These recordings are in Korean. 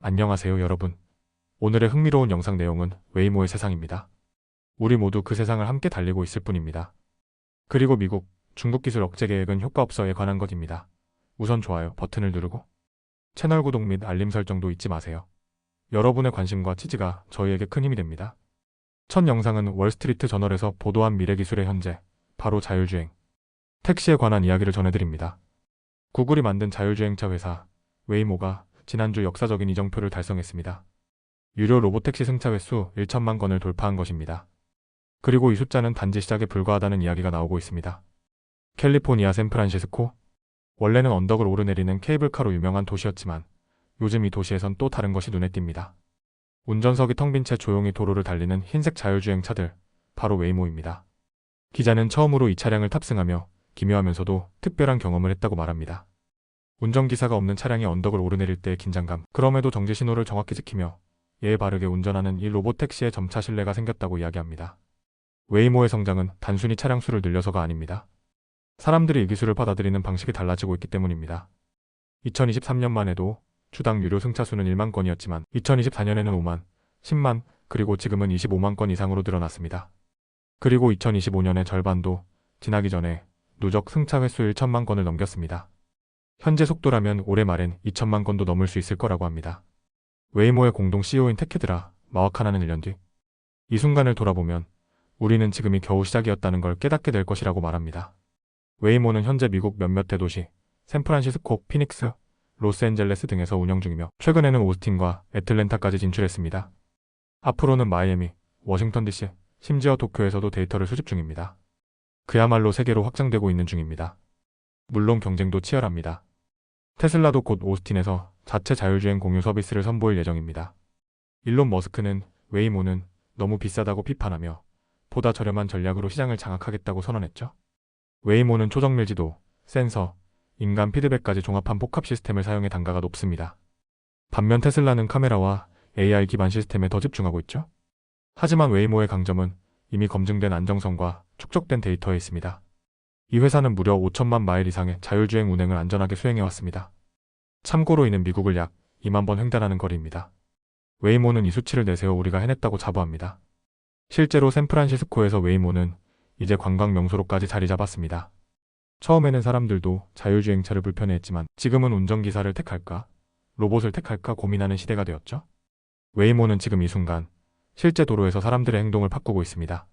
안녕하세요 여러분. 오늘의 흥미로운 영상 내용은 웨이모의 세상입니다. 우리 모두 그 세상을 함께 달리고 있을 뿐입니다. 그리고 미국, 중국 기술 억제 계획은 효과 없어에 관한 것입니다. 우선 좋아요 버튼을 누르고 채널 구독 및 알림 설정도 잊지 마세요. 여러분의 관심과 지지가 저희에게 큰 힘이 됩니다. 첫 영상은 월스트리트 저널에서 보도한 미래 기술의 현재, 바로 자율주행, 택시에 관한 이야기를 전해드립니다. 구글이 만든 자율주행차 회사, 웨이모가 지난주 역사적인 이정표를 달성했습니다. 유료 로보택시 승차 횟수 1천만 건을 돌파한 것입니다. 그리고 이 숫자는 단지 시작에 불과하다는 이야기가 나오고 있습니다. 캘리포니아 샌프란시스코, 원래는 언덕을 오르내리는 케이블카로 유명한 도시였지만 요즘 이 도시에선 또 다른 것이 눈에 띕니다. 운전석이 텅 빈 채 조용히 도로를 달리는 흰색 자율주행차들, 바로 웨이모입니다. 기자는 처음으로 이 차량을 탑승하며 기묘하면서도 특별한 경험을 했다고 말합니다. 운전기사가 없는 차량이 언덕을 오르내릴 때의 긴장감, 그럼에도 정지 신호를 정확히 지키며 예의 바르게 운전하는 이 로봇택시의 점차 신뢰가 생겼다고 이야기합니다. 웨이모의 성장은 단순히 차량 수를 늘려서가 아닙니다. 사람들이 이 기술을 받아들이는 방식이 달라지고 있기 때문입니다. 2023년만 해도 주당 유료 승차 수는 1만 건이었지만 2024년에는 5만, 10만, 그리고 지금은 25만 건 이상으로 늘어났습니다. 그리고 2025년의 절반도 지나기 전에 누적 승차 횟수 1천만 건을 넘겼습니다. 현재 속도라면 올해 말엔 2천만 건도 넘을 수 있을 거라고 합니다. 웨이모의 공동 CEO인 테케드라 마와카나는 1년 뒤 이 순간을 돌아보면 우리는 지금이 겨우 시작이었다는 걸 깨닫게 될 것이라고 말합니다. 웨이모는 현재 미국 몇몇 대도시, 샌프란시스코, 피닉스, 로스앤젤레스 등에서 운영 중이며 최근에는 오스틴과 애틀랜타까지 진출했습니다. 앞으로는 마이애미, 워싱턴 DC, 심지어 도쿄에서도 데이터를 수집 중입니다. 그야말로 세계로 확장되고 있는 중입니다. 물론 경쟁도 치열합니다. 테슬라도 곧 오스틴에서 자체 자율주행 공유 서비스를 선보일 예정입니다. 일론 머스크는 웨이모는 너무 비싸다고 비판하며 보다 저렴한 전략으로 시장을 장악하겠다고 선언했죠. 웨이모는 초정밀 지도, 센서, 인간 피드백까지 종합한 복합 시스템을 사용해 단가가 높습니다. 반면 테슬라는 카메라와 AI 기반 시스템에 더 집중하고 있죠. 하지만 웨이모의 강점은 이미 검증된 안정성과 축적된 데이터에 있습니다. 이 회사는 무려 5천만 마일 이상의 자율주행 운행을 안전하게 수행해왔습니다. 참고로 이는 미국을 약 2만 번 횡단하는 거리입니다. 웨이모는 이 수치를 내세워 우리가 해냈다고 자부합니다. 실제로 샌프란시스코에서 웨이모는 이제 관광 명소로까지 자리 잡았습니다. 처음에는 사람들도 자율주행차를 불편해했지만 지금은 운전기사를 택할까, 로봇을 택할까 고민하는 시대가 되었죠. 웨이모는 지금 이 순간 실제 도로에서 사람들의 행동을 바꾸고 있습니다.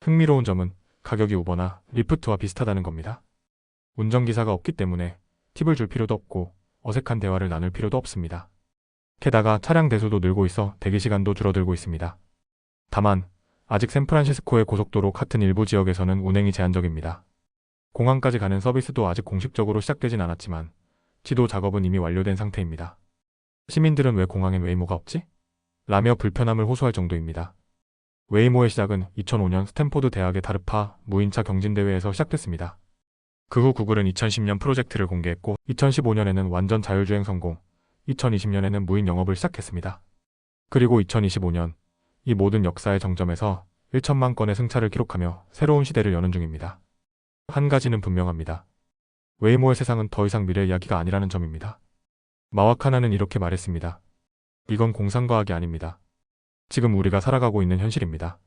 흥미로운 점은 가격이 우버나 리프트와 비슷하다는 겁니다. 운전기사가 없기 때문에 팁을 줄 필요도 없고 어색한 대화를 나눌 필요도 없습니다. 게다가 차량 대수도 늘고 있어 대기시간도 줄어들고 있습니다. 다만 아직 샌프란시스코의 고속도로 같은 일부 지역에서는 운행이 제한적입니다. 공항까지 가는 서비스도 아직 공식적으로 시작되진 않았지만 지도 작업은 이미 완료된 상태입니다. 시민들은 왜 공항엔 웨이모가 없지? 라며 불편함을 호소할 정도입니다. 웨이모의 시작은 2005년 스탠포드 대학의 다르파 무인차 경진대회에서 시작됐습니다. 그 후 구글은 2010년 프로젝트를 공개했고 2015년에는 완전 자율주행 성공, 2020년에는 무인 영업을 시작했습니다. 그리고 2025년 이 모든 역사의 정점에서 1천만 건의 승차를 기록하며 새로운 시대를 여는 중입니다. 한 가지는 분명합니다. 웨이모의 세상은 더 이상 미래 이야기가 아니라는 점입니다. 마와카나는 이렇게 말했습니다. 이건 공상과학이 아닙니다. 지금 우리가 살아가고 있는 현실입니다.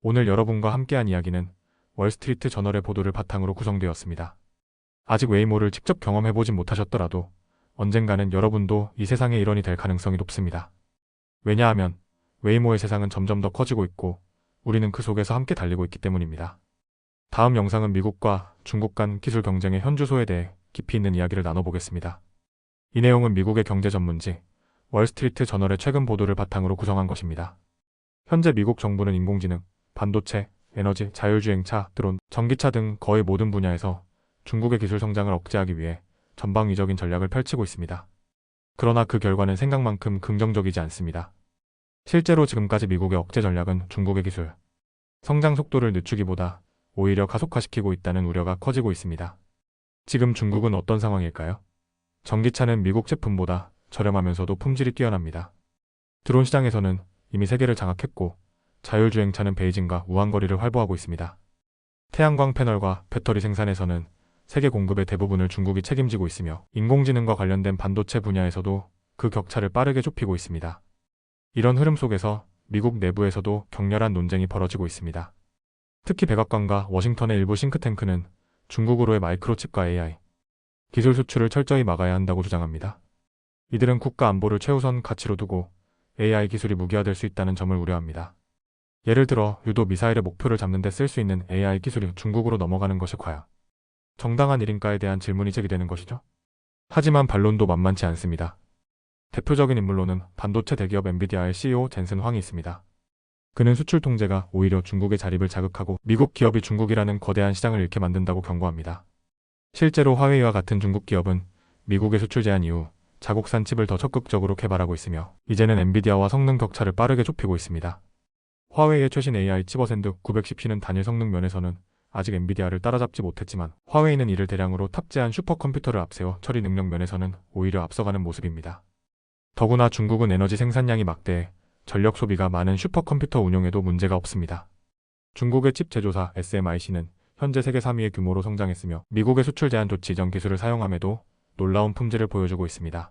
오늘 여러분과 함께한 이야기는 월스트리트 저널의 보도를 바탕으로 구성되었습니다. 아직 웨이모를 직접 경험해보진 못하셨더라도 언젠가는 여러분도 이 세상의 일원이 될 가능성이 높습니다. 왜냐하면 웨이모의 세상은 점점 더 커지고 있고 우리는 그 속에서 함께 달리고 있기 때문입니다. 다음 영상은 미국과 중국 간 기술 경쟁의 현주소에 대해 깊이 있는 이야기를 나눠보겠습니다. 이 내용은 미국의 경제 전문지 월스트리트 저널의 최근 보도를 바탕으로 구성한 것입니다. 현재 미국 정부는 인공지능, 반도체, 에너지, 자율주행차, 드론, 전기차 등 거의 모든 분야에서 중국의 기술 성장을 억제하기 위해 전방위적인 전략을 펼치고 있습니다. 그러나 그 결과는 생각만큼 긍정적이지 않습니다. 실제로 지금까지 미국의 억제 전략은 중국의 기술 성장 속도를 늦추기보다 오히려 가속화시키고 있다는 우려가 커지고 있습니다. 지금 중국은 어떤 상황일까요? 전기차는 미국 제품보다 저렴하면서도 품질이 뛰어납니다. 드론 시장에서는 이미 세계를 장악했고 자율주행차는 베이징과 우한 거리를 활보하고 있습니다. 태양광 패널과 배터리 생산에서는 세계 공급의 대부분을 중국이 책임지고 있으며 인공지능과 관련된 반도체 분야에서도 그 격차를 빠르게 좁히고 있습니다. 이런 흐름 속에서 미국 내부에서도 격렬한 논쟁이 벌어지고 있습니다. 특히 백악관과 워싱턴의 일부 싱크탱크는 중국으로의 마이크로칩과 AI 기술 수출을 철저히 막아야 한다고 주장합니다. 이들은 국가 안보를 최우선 가치로 두고 AI 기술이 무기화될 수 있다는 점을 우려합니다. 예를 들어 유도 미사일의 목표를 잡는 데 쓸 수 있는 AI 기술이 중국으로 넘어가는 것이 과연 정당한 일인가에 대한 질문이 제기되는 것이죠. 하지만 반론도 만만치 않습니다. 대표적인 인물로는 반도체 대기업 엔비디아의 CEO 젠슨 황이 있습니다. 그는 수출 통제가 오히려 중국의 자립을 자극하고 미국 기업이 중국이라는 거대한 시장을 잃게 만든다고 경고합니다. 실제로 화웨이와 같은 중국 기업은 미국의 수출 제한 이후 자국산 칩을 더 적극적으로 개발하고 있으며 이제는 엔비디아와 성능 격차를 빠르게 좁히고 있습니다. 화웨이의 최신 AI 칩 어센드 910C는 단일 성능 면에서는 아직 엔비디아를 따라잡지 못했지만 화웨이는 이를 대량으로 탑재한 슈퍼컴퓨터를 앞세워 처리 능력 면에서는 오히려 앞서가는 모습입니다. 더구나 중국은 에너지 생산량이 막대해 전력 소비가 많은 슈퍼컴퓨터 운용에도 문제가 없습니다. 중국의 칩 제조사 SMIC는 현재 세계 3위의 규모로 성장했으며 미국의 수출 제한 조치 이전 기술을 사용함에도 놀라운 품질을 보여주고 있습니다.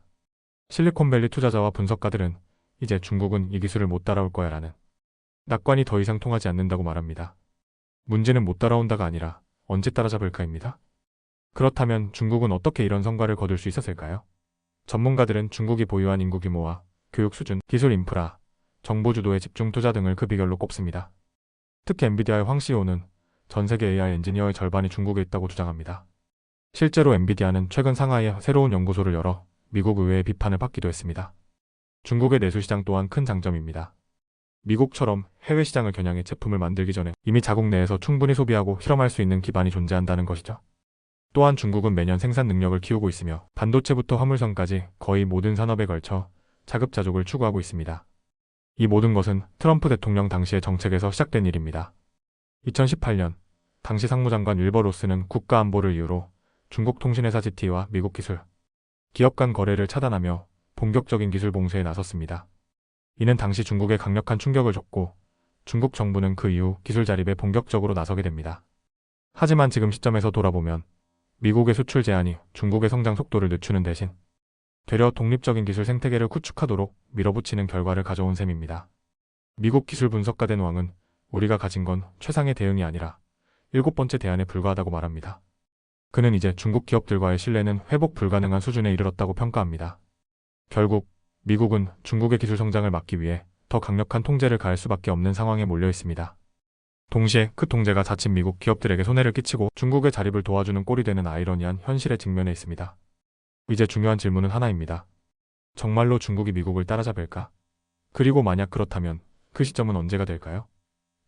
실리콘밸리 투자자와 분석가들은 이제 중국은 이 기술을 못 따라올 거야 라는 낙관이 더 이상 통하지 않는다고 말합니다. 문제는 못 따라온다가 아니라 언제 따라잡을까입니다. 그렇다면 중국은 어떻게 이런 성과를 거둘 수 있었을까요? 전문가들은 중국이 보유한 인구 규모와 교육 수준, 기술 인프라, 정보 주도의 집중 투자 등을 그 비결로 꼽습니다. 특히 엔비디아의 황 CEO는 전 세계 AI 엔지니어의 절반이 중국에 있다고 주장합니다. 실제로 엔비디아는 최근 상하이에 새로운 연구소를 열어 미국 의회의 비판을 받기도 했습니다. 중국의 내수 시장 또한 큰 장점입니다. 미국처럼 해외 시장을 겨냥해 제품을 만들기 전에 이미 자국 내에서 충분히 소비하고 실험할 수 있는 기반이 존재한다는 것이죠. 또한 중국은 매년 생산 능력을 키우고 있으며 반도체부터 화물선까지 거의 모든 산업에 걸쳐 자급자족을 추구하고 있습니다. 이 모든 것은 트럼프 대통령 당시의 정책에서 시작된 일입니다. 2018년 당시 상무장관 윌버 로스는 국가안보를 이유로 중국 통신회사 GT와 미국 기술 기업 간 거래를 차단하며 본격적인 기술 봉쇄에 나섰습니다. 이는 당시 중국에 강력한 충격을 줬고 중국 정부는 그 이후 기술 자립에 본격적으로 나서게 됩니다. 하지만 지금 시점에서 돌아보면 미국의 수출 제한이 중국의 성장 속도를 늦추는 대신 되려 독립적인 기술 생태계를 구축하도록 밀어붙이는 결과를 가져온 셈입니다. 미국 기술 분석가 된 왕은 우리가 가진 건 최상의 대응이 아니라 7번째 대안에 불과하다고 말합니다. 그는 이제 중국 기업들과의 신뢰는 회복 불가능한 수준에 이르렀다고 평가합니다. 결국 미국은 중국의 기술 성장을 막기 위해 더 강력한 통제를 가할 수밖에 없는 상황에 몰려 있습니다. 동시에 그 통제가 자칫 미국 기업들에게 손해를 끼치고 중국의 자립을 도와주는 꼴이 되는 아이러니한 현실에 직면해 있습니다. 이제 중요한 질문은 하나입니다. 정말로 중국이 미국을 따라잡을까? 그리고 만약 그렇다면 그 시점은 언제가 될까요?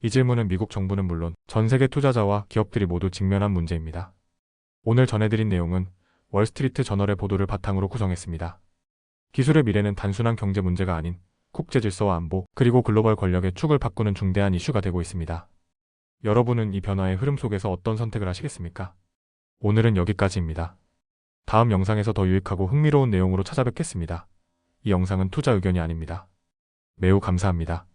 이 질문은 미국 정부는 물론 전 세계 투자자와 기업들이 모두 직면한 문제입니다. 오늘 전해드린 내용은 월스트리트 저널의 보도를 바탕으로 구성했습니다. 기술의 미래는 단순한 경제 문제가 아닌 국제 질서와 안보, 그리고 글로벌 권력의 축을 바꾸는 중대한 이슈가 되고 있습니다. 여러분은 이 변화의 흐름 속에서 어떤 선택을 하시겠습니까? 오늘은 여기까지입니다. 다음 영상에서 더 유익하고 흥미로운 내용으로 찾아뵙겠습니다. 이 영상은 투자 의견이 아닙니다. 매우 감사합니다.